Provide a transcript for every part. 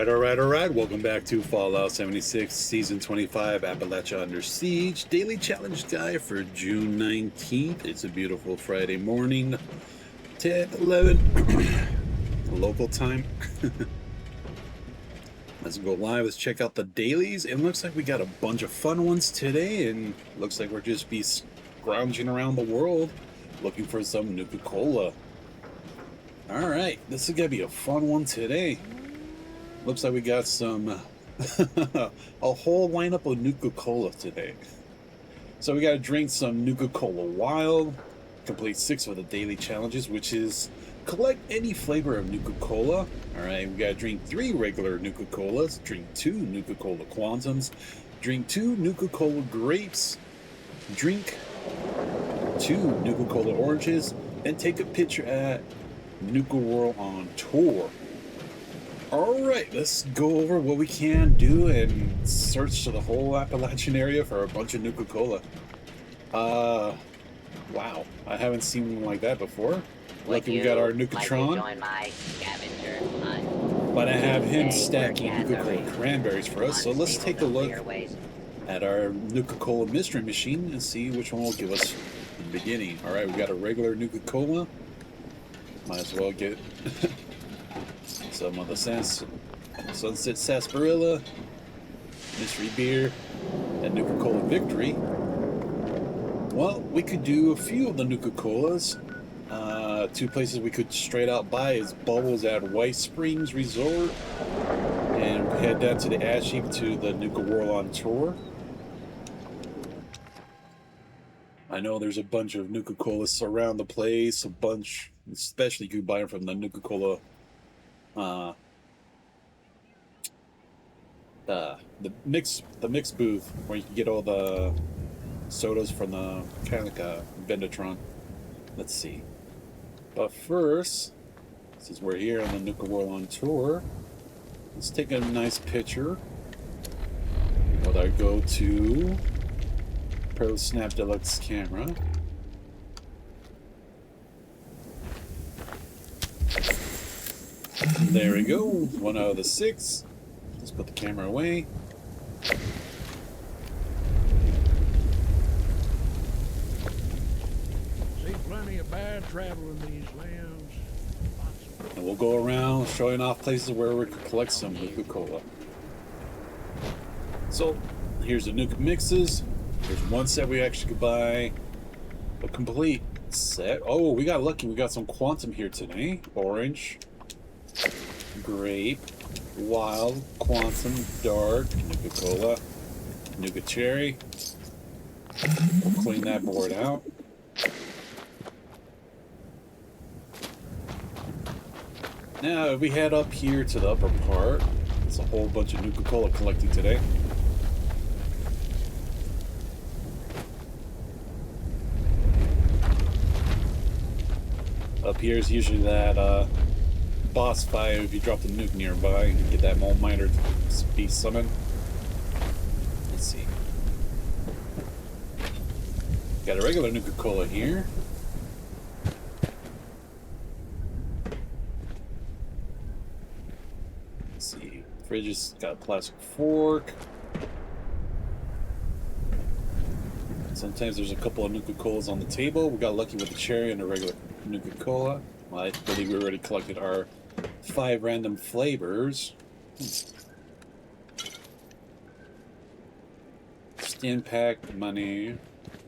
Alright. Welcome back to Fallout 76, Season 25, Appalachia Under Siege. Daily Challenge Guide for June 19th. It's a beautiful Friday morning, 10:11 local time. Let's go live. Let's check out the dailies. It looks like we got a bunch of fun ones today, and looks like we're just be scrounging around the world looking for some Nuka-Cola. Alright, this is gonna be a fun one today. Looks like we got some a whole lineup of Nuka-Cola today. So we gotta drink some Nuka-Cola Wild, complete 6 of the daily challenges, which is collect any flavor of Nuka-Cola. Alright, we gotta drink 3 regular Nuka-Colas, drink 2 Nuka-Cola Quantums, drink 2 Nuka-Cola Grapes, drink 2 Nuka-Cola Oranges, and take a picture at Nuka-World on tour. Alright, let's go over what we can do and search the whole Appalachian area for a bunch of Nuka-Cola. Wow, I haven't seen one like that before. Lucky we got our Nuka-Tron. But I have him stacking Nuka-Cola cranberries for us, so let's take a look at our Nuka-Cola mystery machine and see which one will give us in the beginning. Alright, we got a regular Nuka-Cola. Might as well get some of the Sunset Sarsaparilla, Mystery Beer, and Nuka-Cola Victory. Well, we could do a few of the Nuka-Colas. 2 places we could straight out buy is Bubbles at White Springs Resort, and head down to the Ash Heap to the Nuka-World on tour. I know there's a bunch of Nuka-Colas around the place, a bunch, especially you could buy them from the Nuka-Cola the mix booth where you can get all the sodas from the kind of like a Vendatron. Let's see. But first, since we're here on the Nuka-World on tour, let's take a nice picture with our go-to Pro Snap Deluxe camera. There we go, 1 out of the 6. Let's put the camera away. See plenty of bad travel in these lands. And we'll go around showing off places where we could collect some Nuka-Cola. So, here's the Nuka mixes. There's 1 set we actually could buy. A complete set. Oh, we got lucky. We got some Quantum here today. Orange, Grape, Wild, Quantum, Dark, Nuka-Cola, Nuka-Cherry. We'll clean that board out. Now, if we head up here to the upper part, there's a whole bunch of Nuka-Cola collecting today. Up here is usually that boss fight. If you drop the nuke nearby, you can get that mole miner to be summoned. Let's see. Got a regular Nuka-Cola here. Let's see. Fridge has got a plastic fork. Sometimes there's a couple of Nuka-Colas on the table. We got lucky with the cherry and a regular Nuka-Cola. Well, I believe we already collected our 5 random flavors. Skin pack money.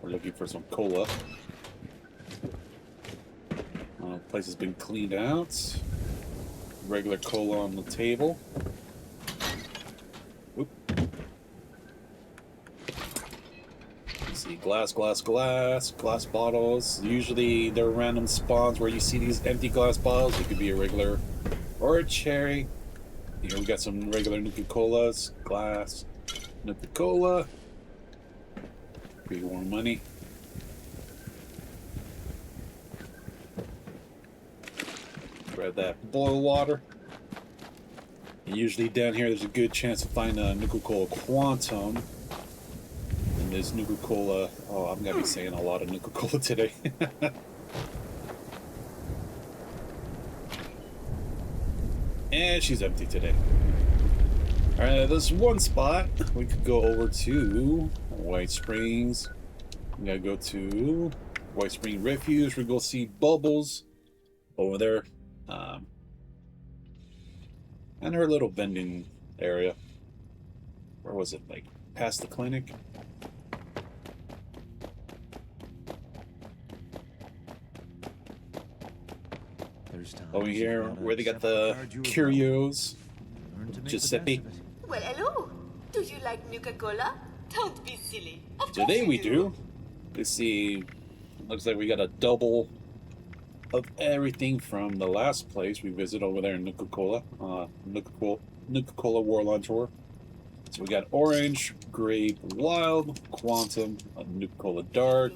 We're looking for some cola. Place has been cleaned out. Regular cola on the table. Whoop. Glass bottles. Usually they're random spawns where you see these empty glass bottles. It could be a regular or a cherry. Here we got some regular Nuka-Colas. Glass Nuka-Cola. Pretty warm money. Grab that boil water. And usually down here there's a good chance to find a Nuka-Cola Quantum. This Nuka-Cola. Oh, I'm gonna be saying a lot of Nuka-Cola today. And she's empty today. Alright, there's one spot. We could go over to White Springs. We gotta go to White Spring Refuge. We go see Bubbles over there. And her little vending area. Where was it? Like past the clinic? Over here, where they got the curios. Giuseppe. Well, hello. Do you like Nuka-Cola? Don't be silly. Of Today course we you do. Let's see. Looks like we got a double of everything from the last place we visited over there in Nuka-Cola. Nuka-Cola World on Tour. So we got Orange, Grape, Wild, Quantum, Nuka-Cola Dark,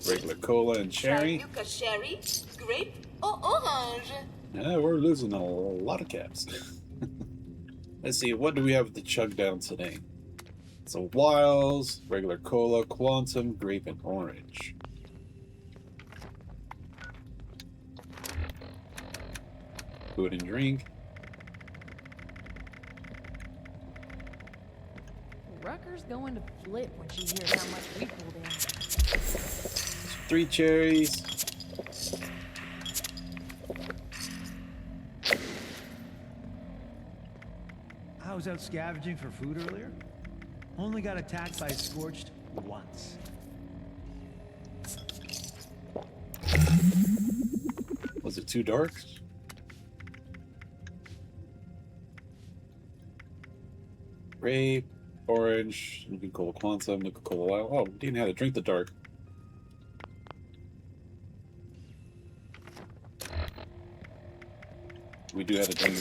regular Cola, and Cherry. Try Nuka Cherry, Grape, or Orange. Yeah, we're losing a lot of caps. Let's see, what do we have to chug down today? So Wilds, regular Cola, Quantum, Grape, and Orange. Food and drink. Rucker's going to flip when she hears how much we pulled in. 3 cherries. I was out scavenging for food earlier. Only got attacked by scorched once. Was it too dark? Grape, Orange, Nuka-Cola Quantum, Nuka-Cola Wild. Oh, we didn't have to drink the dark. We do have to drink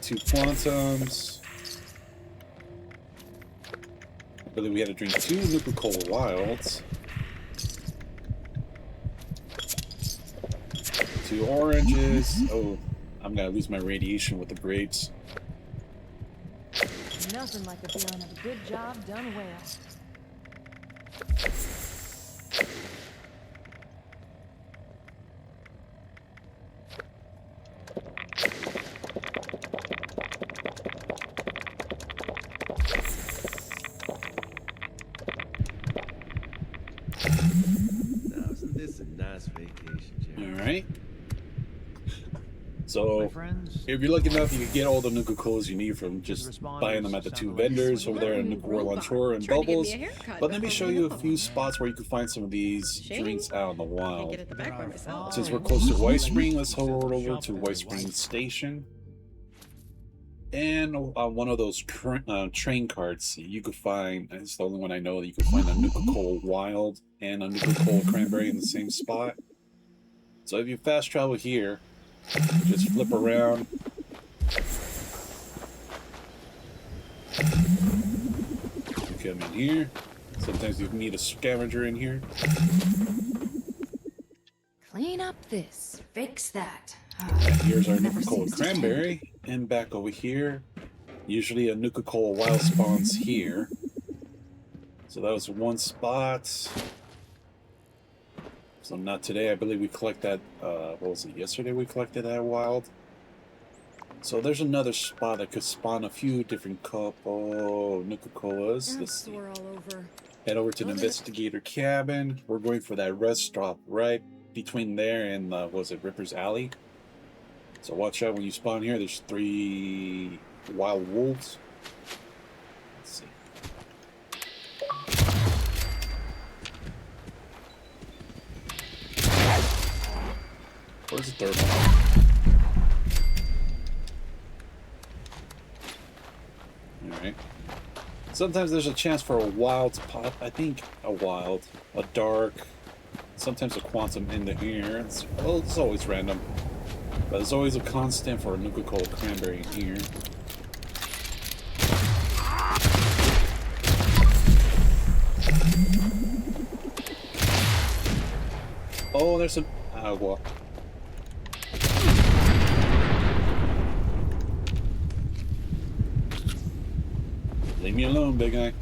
2 Quantums. I believe we had to drink 2 Nuka-Cola Wilds. 2 oranges. Oh, I'm gonna lose my radiation with the grapes. Nothing like the feeling of a good job done well. Now, isn't this a nice vacation, Jerry? Alright. My So, friends, if you're lucky enough, you can get all the Nuka-Colas you need from just buying them at the 2 vendors over there in Nuka-World on Tour and Bubbles. But let me show you a few spots where you can find some of these drinks out in the wild. Get at the back by myself. Since we're close to White Spring, let's head over to White Spring Station. And one of those train carts you could find, it's the only one I know that you could find a Nuka-Cola Wild and a Nuka-Cola Cranberry in the same spot. So if you fast travel here, just flip around. You come in here. Sometimes you need a scavenger in here. Clean up this, fix that. And here's our Never Nuka-Cola seems to Cranberry. And back over here, usually a Nuka-Cola Wild spawns here. So that was one spot. So not today. I believe we collect that, what was it, yesterday we collected that wild. So there's another spot that could spawn a few different couple Nuka-Colas. I'm Let's see. sore all over. Head over to the investigator cabin. We're going for that rest stop right between there and, what was it, Ripper's Alley. So watch out when you spawn here. There's 3 wild wolves. Let's see. Where's the third one? Alright. Sometimes there's a chance for a wild to pop. I think a wild, a dark, sometimes a quantum in the here. It's always random. But there's always a constant for a Nuka-Cola Cranberry in here. Oh, there's some agua. Leave me alone, big guy.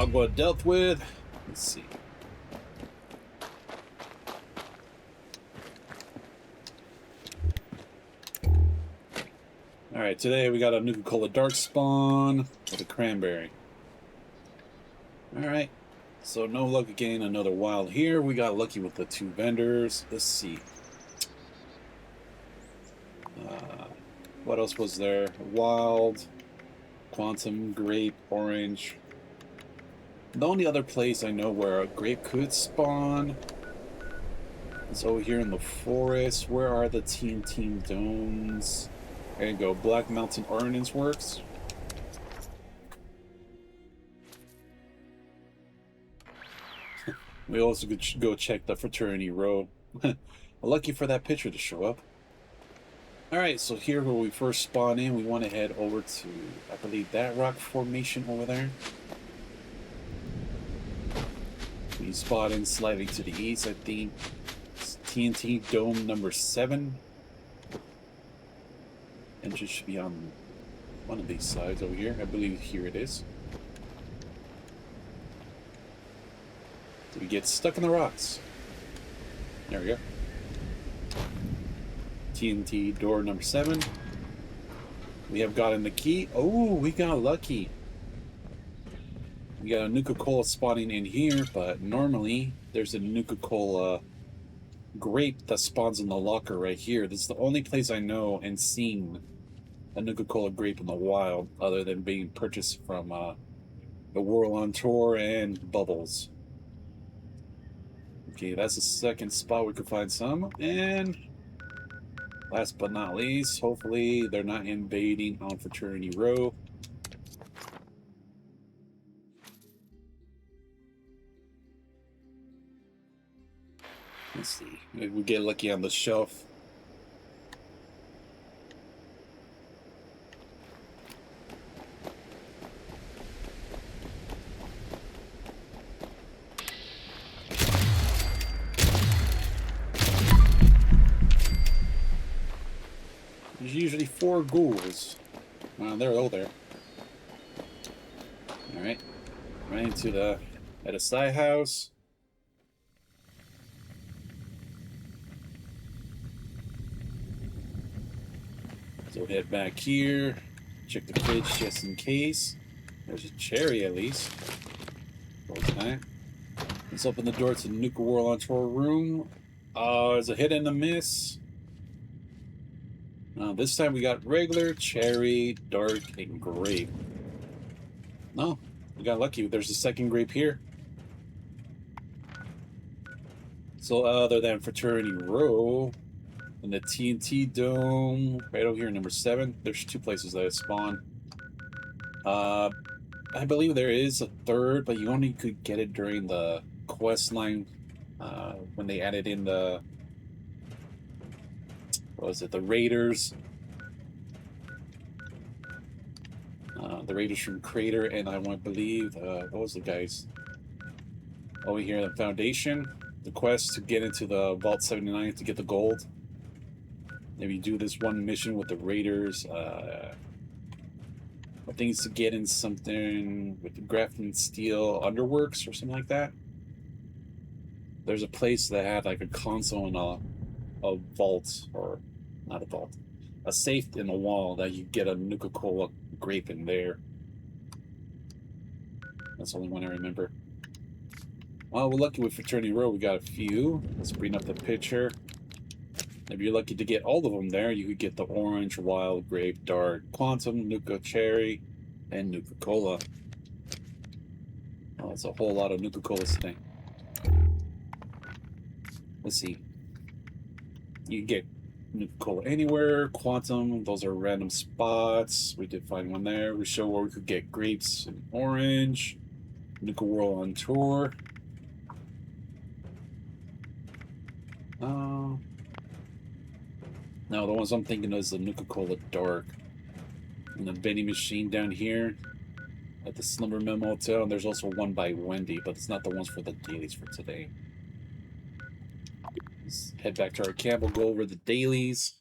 Agua dealt with. Let's see. Alright, today we got a Nuka-Cola Dark Spawn with a cranberry. Alright, so no luck again, another wild here. We got lucky with the 2 vendors. Let's see. What else was there? Wild, Quantum, Grape, Orange. The only other place I know where a grape could spawn is over here in the forest. Where are the TNT domes? There you go. Black Mountain Ordnance Works. We also could go check the Fraternity Row. Lucky for that picture to show up. Alright, so here where we first spawn in, we want to head over to, I believe, that rock formation over there. We spot in slightly to the east, I think. It's TNT Dome number 7. Entrance should be on one of these sides over here. I believe here it is. So we get stuck in the rocks. There we go. TNT door number 7. We have gotten the key. Oh, we got lucky. We got a Nuka-Cola spawning in here, but normally there's a Nuka-Cola grape that spawns in the locker right here. This is the only place I know and seen a Nuka-Cola grape in the wild, other than being purchased from the World on Tour and Bubbles. Okay, that's the second spot we could find some, and last but not least, hopefully they're not invading on Fraternity Row. Let's see. Maybe we get lucky on the shelf. There's usually 4 ghouls. They're all there. Alright. Right into the SI house. So head back here. Check the fridge just in case. There's a cherry at least. Let's open the door to the Nuka-World on Tour room. There's a hit and a miss. This time we got regular, cherry, dark, and grape. No, we got lucky. There's a second grape here. So other than Fraternity Row and the TNT Dome, right over here, number 7, there's 2 places that spawn. I believe there is a third, but you only could get it during the quest line when they added in the, what was it, the Raiders. The Raiders from Crater, and I want to believe, what was the guys? Over here, the Foundation. The quest to get into the Vault 79 to get the gold. Maybe do this one mission with the Raiders. I think it's to get in something with the Grafton Steel Underworks or something like that. There's a place that had like a console and a vault, or not a vault, a safe in the wall that you get a Nuka-Cola grape in there. That's the only one I remember. Well, we're lucky with Fraternity Row. We got a few. Let's bring up the picture. If you're lucky to get all of them there, you could get the orange, wild, grape, dark, quantum, Nuka cherry, and Nuka-Cola. Oh, that's a whole lot of Nuka-Colas today. Let's see. You can get Nuka-Cola anywhere. Quantum, those are random spots. We did find one there. We show where we could get grapes and orange. Nuka-World on Tour. No, the ones I'm thinking of is the Nuka-Cola Dark. And the vending machine down here at the Slumber Memo Hotel. And there's also one by Wendy, but it's not the ones for the dailies for today. Let's head back to our camp. We'll go over the dailies.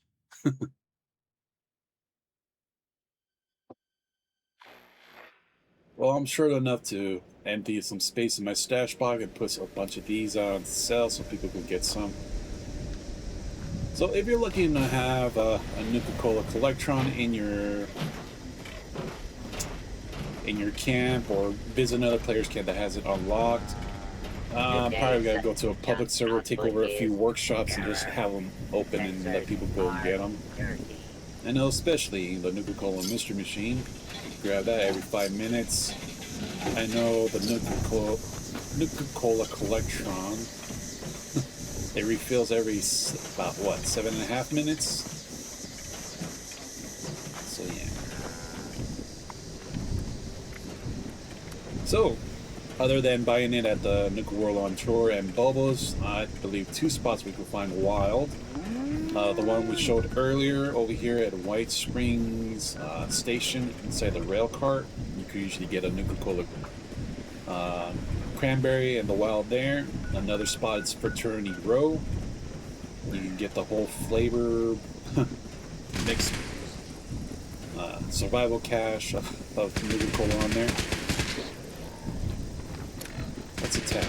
Well, I'm short enough to empty some space in my stash box and put a bunch of these on sale so people can get some. So if you're looking to have a Nuka-Cola Collectron in your camp or visit another player's camp that has it unlocked, probably gotta go to a public server, take over a few workshops, and just have them open and let people go and get them. I know, especially the Nuka-Cola Mystery Machine. Grab that every 5 minutes. I know the Nuka-Cola Collectron. It refills every about what, 7.5 minutes. So yeah. So, other than buying it at the Nuka-World on tour and Bubbles, I believe 2 spots we can find wild. The one we showed earlier over here at White Springs Station inside the rail cart. You could usually get a Nuka-Cola cranberry and the wild there. Another spot is Fraternity Row. You can get the whole flavor mixed survival cache of Nuka-Cola on there. Let's attack.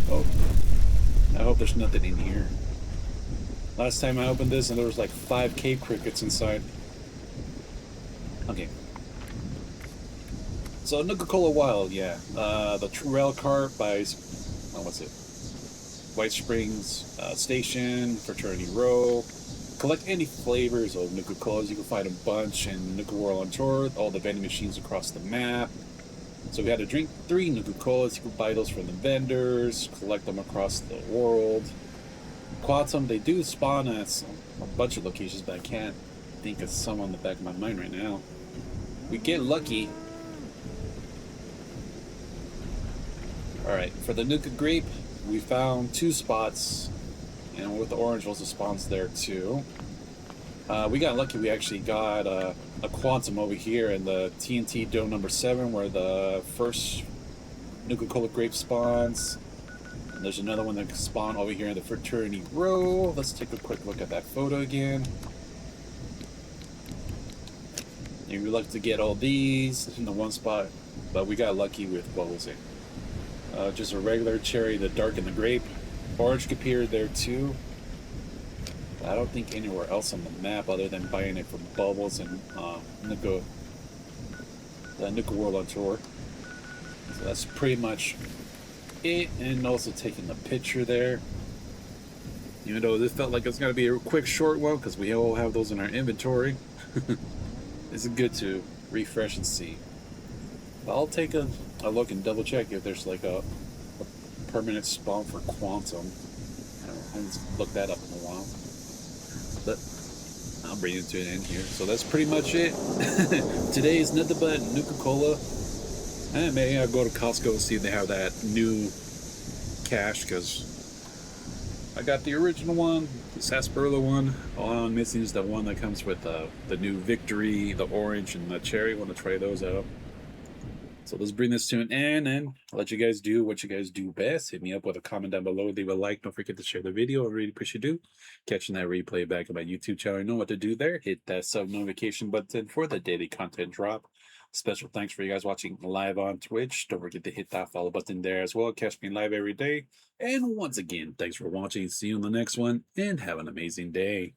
Oh, I hope there's nothing in here. Last time I opened this and there was like 5 cave crickets inside. Okay. So Nuka-Cola Wild, yeah. The rail cart by, what's it? White Springs Station, Fraternity Row. Collect any flavors of Nuka-Colas. You can find a bunch in Nuka-World on tour. All the vending machines across the map. So we had to drink 3 Nuka-Colas. You can buy those from the vendors. Collect them across the world. Quantum, they do spawn at a bunch of locations, but I can't think of some on the back of my mind right now. We get lucky. Alright, for the Nuka-Grape, we found 2 spots, and with the orange also spawns there too. We got lucky, we actually got a Quantum over here in the TNT Dome number 7 where the first Nuka-Cola Grape spawns. And there's another one that can spawn over here in the Fraternity Row. Let's take a quick look at that photo again. And we lucky to get all these in the one spot, but we got lucky with what was it? Just a regular cherry, the dark and the grape. Orange appeared there too. I don't think anywhere else on the map other than buying it from Bubbles and the Nuka-World on tour. So that's pretty much it, and also taking the picture there. Even though this felt like it's gonna be a quick short one because we all have those in our inventory. It's good to refresh and see. I'll take a look and double check if there's like a permanent spawn for Quantum. I haven't looked that up in a while, but I'll bring it to an end here. So that's pretty much it. Today is nothing but Nuka-Cola. And maybe I'll go to Costco and see if they have that new cache, because I got the original one, the sarsaparilla one. All I'm missing is the one that comes with the new Victory, the orange, and the cherry. I want to try those out. So let's bring this to an end and let you guys do what you guys do best. Hit me up with a comment down below. Leave a like. Don't forget to share the video. I really appreciate you. Catching that replay back on my YouTube channel. You know what to do there. Hit that sub notification button for the daily content drop. Special thanks for you guys watching live on Twitch. Don't forget to hit that follow button there as well. Catch me live every day. And once again, thanks for watching. See you in the next one and have an amazing day.